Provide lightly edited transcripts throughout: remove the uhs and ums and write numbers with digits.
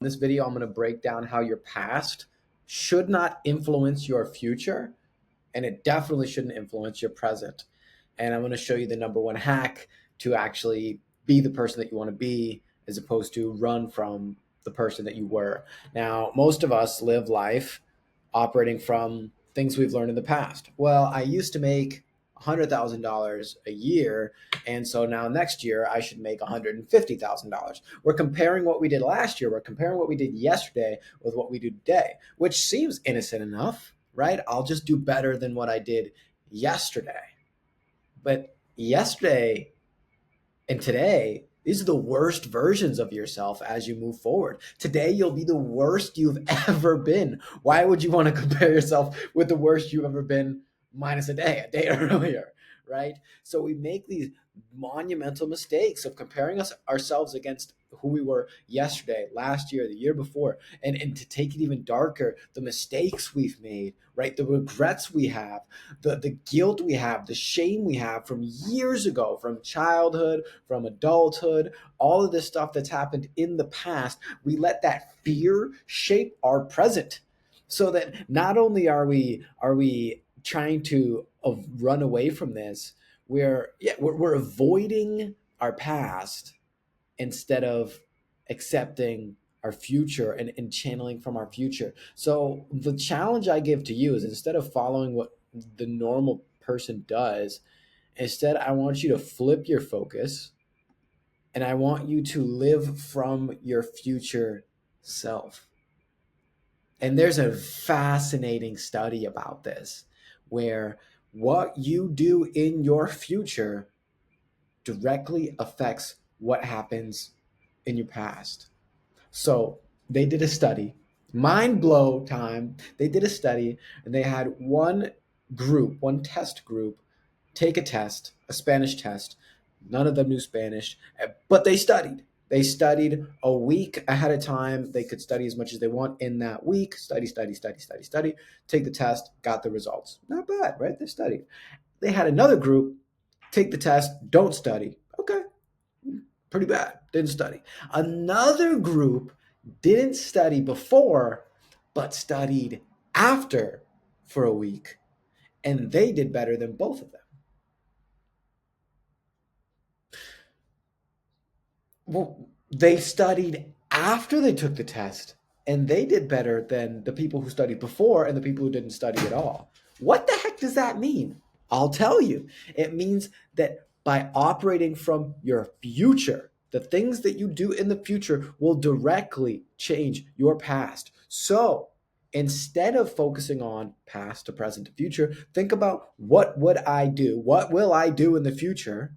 In this video, I'm going to break down how your past should not influence your future, and it definitely shouldn't influence your present. And I'm going to show you the number one hack to actually be the person that you want to be as opposed to run from the person that you were. Now, most of us live life operating from things we've learned in the past. Well, I used to make $100,000 a year, and so now next year I should make $150,000. We're comparing what we did last year, we're comparing what we did yesterday with what we do today, which seems innocent enough, right? I'll just do better than what I did yesterday. But yesterday and today, these are the worst versions of yourself as you move forward. Today, you'll be the worst you've ever been. Why would you want to compare yourself with the worst you've ever been minus a day earlier, right? So we make these monumental mistakes of comparing ourselves against who we were yesterday, last year, the year before, and to take it even darker, the mistakes we've made, right? The regrets we have, the guilt we have, the shame we have from years ago, from childhood, from adulthood, all of this stuff that's happened in the past, we let that fear shape our present. So that not only are we trying to run away from this, we're avoiding our past instead of accepting our future and channeling from our future. So the challenge I give to you is, instead of following what the normal person does, instead I want you to flip your focus and I want you to live from your future self. And there's a fascinating study about this, where what you do in your future directly affects what happens in your past. So they did a study, mind blow time. They did a study and they had one test group, take a test, a Spanish test. None of them knew Spanish, but they studied. They studied a week ahead of time. They could study as much as they want in that week. Study, study, study, study, study. Take the test, got the results. Not bad, right? They studied. They had another group, take the test, don't study. Okay, pretty bad. Didn't study. Another group didn't study before, but studied after for a week, and they did better than both of them. Well, they studied after they took the test, and they did better than the people who studied before and the people who didn't study at all. What the heck does that mean? I'll tell you. It means that by operating from your future, the things that you do in the future will directly change your past. So instead of focusing on past to present to future, think about, what would I do? What will I do in the future?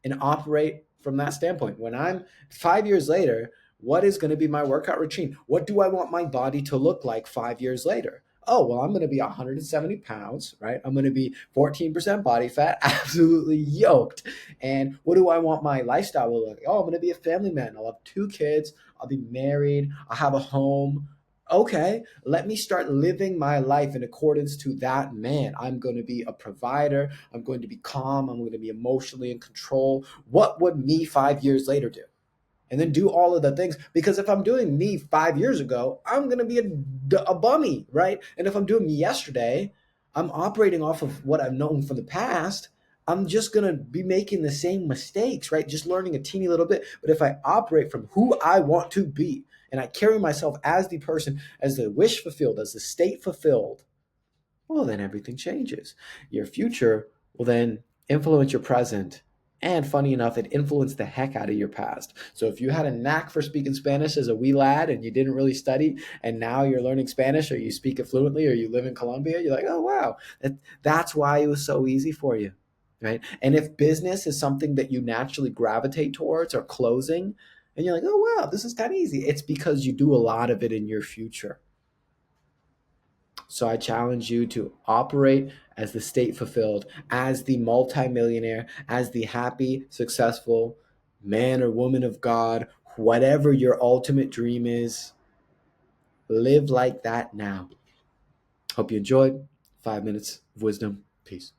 And operate from that standpoint. When I'm 5 years later, what is going to be my workout routine? What do I want my body to look like 5 years later? Oh, well, I'm going to be 170 pounds, right? I'm going to be 14% body fat, absolutely yoked. And what do I want my lifestyle to look like? Oh, I'm going to be a family man. I'll have 2 kids. I'll be married. I'll have a home. Okay, let me start living my life in accordance to that man. I'm going to be a provider. I'm going to be calm. I'm going to be emotionally in control. What would me 5 years later do? And then do all of the things. Because if I'm doing me 5 years ago, I'm going to be a bummy, right? And if I'm doing me yesterday, I'm operating off of what I've known from the past. I'm just going to be making the same mistakes, right? Just learning a teeny little bit. But if I operate from who I want to be, and I carry myself as the person, as the wish fulfilled, as the state fulfilled, well, then everything changes. Your future will then influence your present. And funny enough, it influenced the heck out of your past. So if you had a knack for speaking Spanish as a wee lad and you didn't really study, and now you're learning Spanish, or you speak it fluently, or you live in Colombia, you're like, oh, wow, that's why it was so easy for you, right? And if business is something that you naturally gravitate towards, or closing, and you're like, oh, wow, this is kind of easy, it's because you do a lot of it in your future. So I challenge you to operate as the state fulfilled, as the multimillionaire, as the happy, successful man or woman of God, whatever your ultimate dream is. Live like that now. Hope you enjoyed 5 minutes of wisdom. Peace.